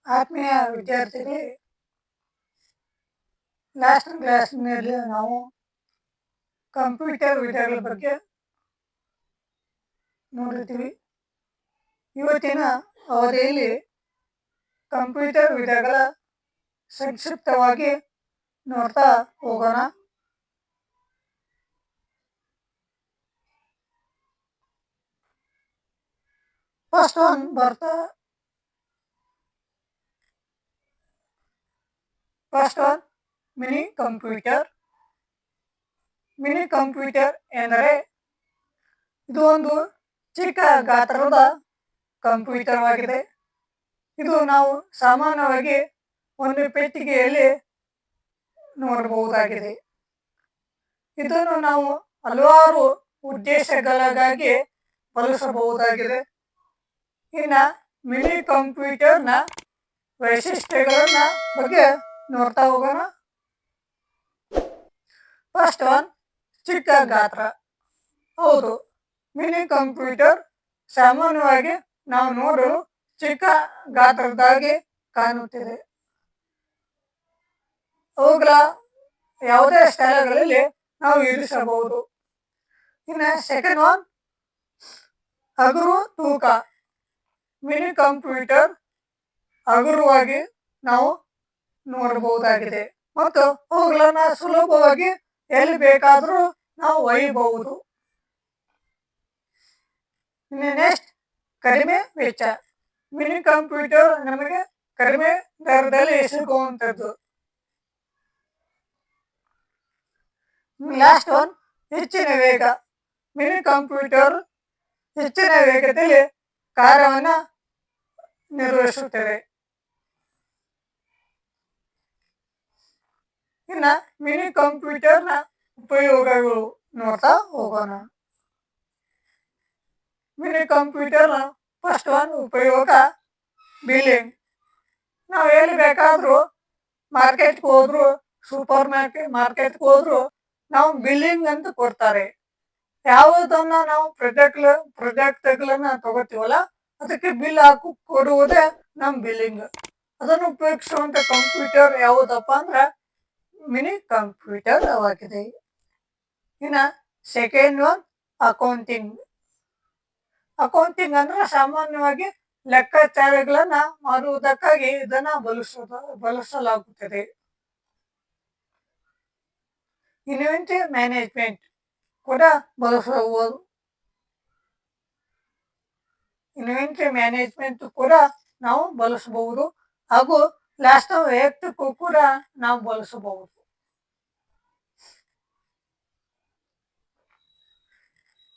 ಆತ್ಮೀಯ ವಿದ್ಯಾರ್ಥಿಗಳೇ, ಲಾಸ್ಟ್ ಕ್ಲಾಸ್ನಲ್ಲಿ ನಾವು ಕಂಪ್ಯೂಟರ್ ವಿಧಗಳ ಬಗ್ಗೆ ನೋಡಿದ್ವಿ. ಇವತ್ತಿನ ಅವಧಿಯಲ್ಲಿ ಕಂಪ್ಯೂಟರ್ ವಿಧಗಳ ಸಂಕ್ಷಿಪ್ತವಾಗಿ ನೋಡ್ತಾ ಹೋಗೋಣ. First one mini computer. Mini computer ಎಂದರೆ ಇದು ಒಂದು ಚಿಕ್ಕ ಗಾತ್ರದ ಕಂಪ್ಯೂಟರ್ ಆಗಿದೆ. ಇದು ನಾವು ಸಾಮಾನ್ಯವಾಗಿ ಒಂದು ಪೆಟ್ಟಿಗೆಯಲ್ಲಿ ನೋಡಬಹುದಾಗಿದೆ. ಇದನ್ನು ನಾವು ಹಲವಾರು ಉದ್ದೇಶಗಳಿಗಾಗಿ ಬಳಸಬಹುದಾಗಿದೆ. ಇನ್ನು ಮಿನಿ ಕಂಪ್ಯೂಟರ್ನ ವೈಶಿಷ್ಟ್ಯಗಳನ್ನ ಬಗ್ಗೆ ನೋಡ್ತಾ ಹೋಗೋಣ. ಫಸ್ಟ್ ಒನ್, ಚಿಕ್ಕ ಗಾತ್ರ. ಹೌದು, ಮಿನಿ ಕಂಪ್ಯೂಟರ್ ಸಾಮಾನ್ಯವಾಗಿ ನಾವು ನೋಡಲು ಚಿಕ್ಕ ಗಾತ್ರದಾಗಿ ಕಾಣುತ್ತಿದೆ. ಅವುಗಳ ಯಾವುದೇ ಸ್ಥಳಗಳಲ್ಲಿ ನಾವು ಇರಿಸಬಹುದು. ಇನ್ನು ಸೆಕೆಂಡ್ ಒನ್, ಹಗುರು ತೂಕ. ಮಿನಿ ಕಂಪ್ಯೂಟರ್ ಹಗುರವಾಗಿ ನಾವು ನೋಡಬಹುದಾಗಿದೆ ಮತ್ತು ಅವುಗಳನ್ನ ಸುಲಭವಾಗಿ ಎಲ್ಲಿ ಬೇಕಾದರೂ ನಾವು ಒಯ್ಯಬಹುದು. ಇನ್ನು ನೆಕ್ಸ್ಟ್, ಕಡಿಮೆ ವೆಚ್ಚ. ಮಿನಿ ಕಂಪ್ಯೂಟರ್ ನಮಗೆ ಕಡಿಮೆ ದರದಲ್ಲಿ ಸಿಗುವಂಥದ್ದು. ಲಾಸ್ಟ್ ಒನ್, ಹೆಚ್ಚಿನ ವೇಗ. ಮಿನಿ ಕಂಪ್ಯೂಟರ್ ಹೆಚ್ಚಿನ ವೇಗದಲ್ಲಿ ಕಾರ್ಯವನ್ನು ನಿರ್ವಹಿಸುತ್ತದೆ. ಇನ್ನು ಮಿನಿ ಕಂಪ್ಯೂಟರ್ನ ಉಪಯೋಗಗಳು ನೋಡ್ತಾ ಹೋಗೋಣ. ಮಿನಿ ಕಂಪ್ಯೂಟರ್ನ ಫಸ್ಟ್ ಒನ್ ಉಪಯೋಗ, ಬಿಲ್ಲಿಂಗ್. ನಾವು ಎಲ್ಲಿ ಬೇಕಾದರೂ ಮಾರ್ಕೆಟ್ಗೆ ಹೋದ್ರು, ಸೂಪರ್ ಮಾರ್ಕೆಟ್ಗೆ ಹೋದ್ರು ನಾವು ಬಿಲ್ಲಿಂಗ್ ಅಂತ ಕೊಡ್ತಾರೆ. ಯಾವುದನ್ನ ನಾವು ಪ್ರಾಡಕ್ಟ್ಗಳನ್ನ ತಗೋತೀವಲ್ಲ ಅದಕ್ಕೆ ಬಿಲ್ ಹಾಕಿ ಕೊಡುವುದೇ ನಮ್ಮ ಬಿಲ್ಲಿಂಗ್. ಅದನ್ನು ಉಪಯೋಗಿಸುವಂತ ಕಂಪ್ಯೂಟರ್ ಯಾವುದಪ್ಪ ಅಂದ್ರೆ ಮಿನಿ ಕಂಪ್ಯೂಟರ್ ಆಗಿದೆ. ಇನ್ನು ಸೆಕೆಂಡ್ ಒನ್, ಅಕೌಂಟಿಂಗ್. ಅಕೌಂಟಿಂಗ್ ಅಂದ್ರೆ ಸಾಮಾನ್ಯವಾಗಿ ಲೆಕ್ಕಾಚಾರಗಳನ್ನ ಮಾಡುವುದಕ್ಕಾಗಿ ಇದನ್ನ ಬಳಸಲಾಗುತ್ತದೆ. ಇನ್ವೆಂಟರಿ ಮ್ಯಾನೇಜ್ಮೆಂಟ್ ಕೂಡ ಬಳಸಬಹುದು. ಇನ್ವೆಂಟರಿ ಮ್ಯಾನೇಜ್ಮೆಂಟ್ ಕೂಡ ನಾವು ಬಳಸಬಹುದು ಹಾಗೂ ಲಾಸ್ಟ್ ವೈಯಕ್ತಿಕೂ ಕೂಡ ನಾವು ಬಳಸಬಹುದು.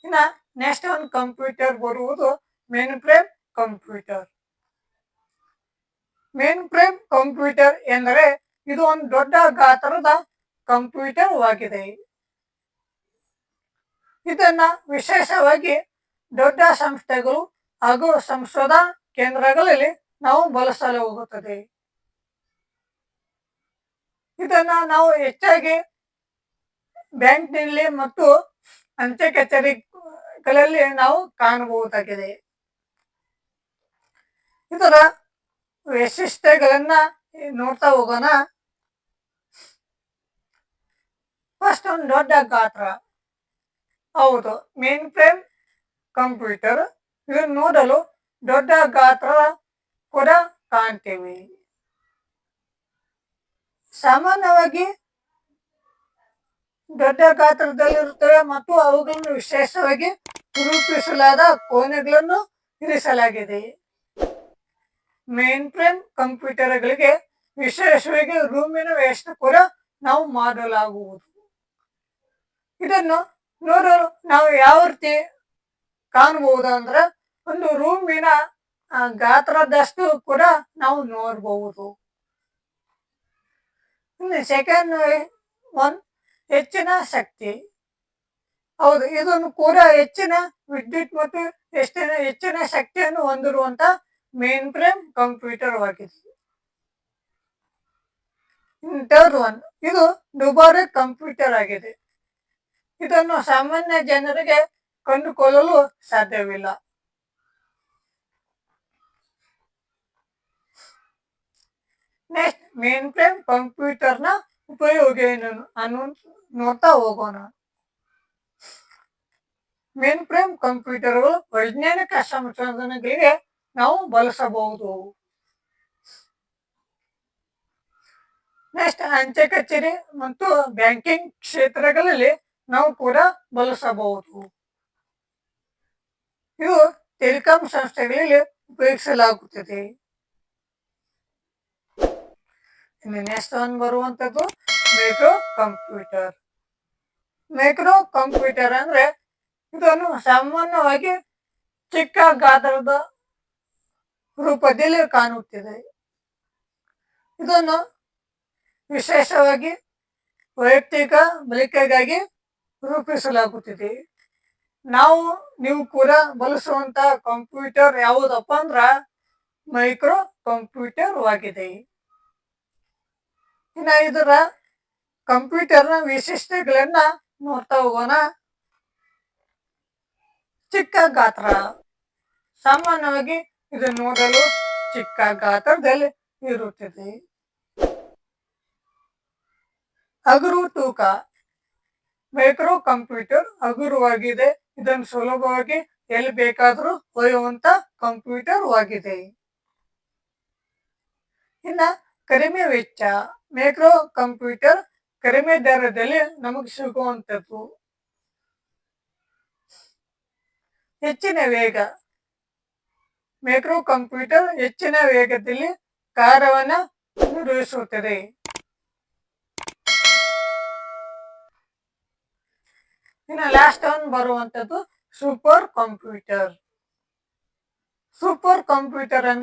ಇನ್ನು ನೆಕ್ಸ್ಟ್ ಒಂದು ಕಂಪ್ಯೂಟರ್ ಬರುವುದು main frame computer. Main frame computer ಎಂದರೆ ಇದು ಒಂದು ದೊಡ್ಡ ಗಾತ್ರದ ಕಂಪ್ಯೂಟರ್ ಆಗಿದೆ. ಇದನ್ನ ವಿಶೇಷವಾಗಿ ದೊಡ್ಡ ಸಂಸ್ಥೆಗಳು ಹಾಗೂ ಸಂಶೋಧನಾ ಕೇಂದ್ರಗಳಲ್ಲಿ ನಾವು ಬಳಸಲಾಗುತ್ತದೆ. ಇದನ್ನ ನಾವು ಹೆಚ್ಚಾಗಿ ಬ್ಯಾಂಕ್ನಲ್ಲಿ ಮತ್ತು ಅಂಚೆ ಕಚೇರಿಗಳಲ್ಲಿ ನಾವು ಕಾಣಬಹುದಾಗಿದೆ. ಇದರ ವೈಶಿಷ್ಟ್ಯಗಳನ್ನ ನೋಡ್ತಾ ಹೋಗೋಣ. ಫಸ್ಟ್ ಒಂದು ದೊಡ್ಡ ಗಾತ್ರ. ಹೌದು, ಮೇನ್ ಫ್ರೇಮ್ ಕಂಪ್ಯೂಟರ್ ಇದನ್ನು ನೋಡಲು ದೊಡ್ಡ ಗಾತ್ರ ಕೂಡ ಕಾಣ್ತೇವೆ. ಸಾಮಾನ್ಯವಾಗಿ ದೊಡ್ಡ ಗಾತ್ರದಲ್ಲಿರುತ್ತವೆ ಮತ್ತು ಅವುಗಳನ್ನು ವಿಶೇಷವಾಗಿ ರೂಪಿಸಲಾದ ಕೋಣೆಗಳನ್ನು ಇರಿಸಲಾಗಿದೆ. ಮೇನ್ ಫ್ರೇಮ್ ಕಂಪ್ಯೂಟರ್ಗಳಿಗೆ ವಿಶೇಷವಾಗಿ ರೂಮಿನ ವ್ಯವಸ್ಥೆ ಕೂಡ ನಾವು ಮಾಡಲಾಗುವುದು. ಇದನ್ನು ನೋಡಲು ನಾವು ಯಾವ ರೀತಿ ಕಾಣಬಹುದು ಅಂದ್ರೆ ಒಂದು ರೂಮಿನ ಗಾತ್ರದಷ್ಟು ಕೂಡ ನಾವು ನೋಡಬಹುದು. ಇನ್ನು ಸೆಕೆಂಡ್ ಒನ್, ಹೆಚ್ಚಿನ ಶಕ್ತಿ. ಹೌದು, ಇದನ್ನು ಕೂಡ ಹೆಚ್ಚಿನ ವಿದ್ಯುತ್ ಮತ್ತು ಹೆಚ್ಚಿನ ಶಕ್ತಿಯನ್ನು ಹೊಂದಿರುವಂತ ಮೇನ್ ಫ್ರೇಮ್ ಕಂಪ್ಯೂಟರ್ ಆಗಿದೆ. ಥರ್ಡ್ ಒನ್, ಇದು ದುಬಾರಿ ಕಂಪ್ಯೂಟರ್ ಆಗಿದೆ. ಇದನ್ನು ಸಾಮಾನ್ಯ ಜನರಿಗೆ ಕಂಡುಕೊಳ್ಳಲು ಸಾಧ್ಯವಿಲ್ಲ. ಮೇನ್ ಫ್ರೇಮ್ ಕಂಪ್ಯೂಟರ್ನ ಉಪಯೋಗ ಏನು ಅನ್ನು ನೋಡ್ತಾ ಹೋಗೋಣ. ಮೇನ್ ಫ್ರೇಮ್ ಕಂಪ್ಯೂಟರ್ಗಳು ವೈಜ್ಞಾನಿಕ ಸಂಶೋಧನೆಗಳಿಗೆ ನಾವು ಬಳಸಬಹುದು. ನೆಕ್ಸ್ಟ್, ಅಂಚೆ ಕಚೇರಿ ಮತ್ತು ಬ್ಯಾಂಕಿಂಗ್ ಕ್ಷೇತ್ರಗಳಲ್ಲಿ ನಾವು ಕೂಡ ಬಳಸಬಹುದು. ಇವು ಟೆಲಿಕಾಂ ಸಂಸ್ಥೆಗಳಲ್ಲಿ ಉಪಯೋಗಿಸಲಾಗುತ್ತದೆ. ಇನ್ನು ನೆಕ್ಸ್ಟ್ ಒಂದು ಬರುವಂತದ್ದು ಮೈಕ್ರೋ ಕಂಪ್ಯೂಟರ್. ಮೈಕ್ರೋ ಕಂಪ್ಯೂಟರ್ ಅಂದ್ರೆ ಇದನ್ನು ಸಾಮಾನ್ಯವಾಗಿ ಚಿಕ್ಕ ಗಾತ್ರದ ರೂಪದಲ್ಲಿ ಕಾಣುತ್ತಿದೆ. ಇದನ್ನು ವಿಶೇಷವಾಗಿ ವೈಯಕ್ತಿಕ ಬಳಕೆಗಾಗಿ ರೂಪಿಸಲಾಗುತ್ತಿದೆ. ನೀವು ಕೂಡ ಬಳಸುವಂತಹ ಕಂಪ್ಯೂಟರ್ ಯಾವುದಪ್ಪ ಅಂದ್ರ ಮೈಕ್ರೋ ಕಂಪ್ಯೂಟರ್ ಆಗಿದೆ. ಇನ್ನು ಇದರ ಕಂಪ್ಯೂಟರ್ನ ವಿಶಿಷ್ಟಗಳನ್ನ ನೋಡ್ತಾ ಹೋಗೋಣ. ಚಿಕ್ಕ ಗಾತ್ರ. ಸಾಮಾನ್ಯವಾಗಿ ಇದು ನೋಡಲು ಚಿಕ್ಕ ಗಾತ್ರದಲ್ಲಿ ಇರುತ್ತದೆ. ಹಗುರು ತೂಕ. ಮೈಕ್ರೋ ಕಂಪ್ಯೂಟರ್ ಹಗುರವಾಗಿದೆ. ಇದನ್ನು ಸುಲಭವಾಗಿ ಎಲ್ಲಿ ಬೇಕಾದರೂ ಒಯ್ಯುವಂತ ಕಂಪ್ಯೂಟರ್ ಆಗಿದೆ. ಇನ್ನ ಕಡಿಮೆ ವೆಚ್ಚ. ಮೈಕ್ರೋ ಕಂಪ್ಯೂಟರ್ ಕಡಿಮೆ ದರದಲ್ಲಿ ನಮಗೆ ಸಿಗುವಂಥದ್ದು. ಹೆಚ್ಚಿನ ವೇಗ. ಮೈಕ್ರೋ ಕಂಪ್ಯೂಟರ್ ಹೆಚ್ಚಿನ ವೇಗದಲ್ಲಿ ಕಾರ್ಯವನ್ನು ನಿರ್ವಹಿಸುತ್ತದೆ. ಇನ್ನು ಲಾಸ್ಟ್ ಒಂದು ಬರುವಂತದ್ದು ಸೂಪರ್ ಕಂಪ್ಯೂಟರ್. ಸೂಪರ್ ಕಂಪ್ಯೂಟರ್ ಅಂದ್ರೆ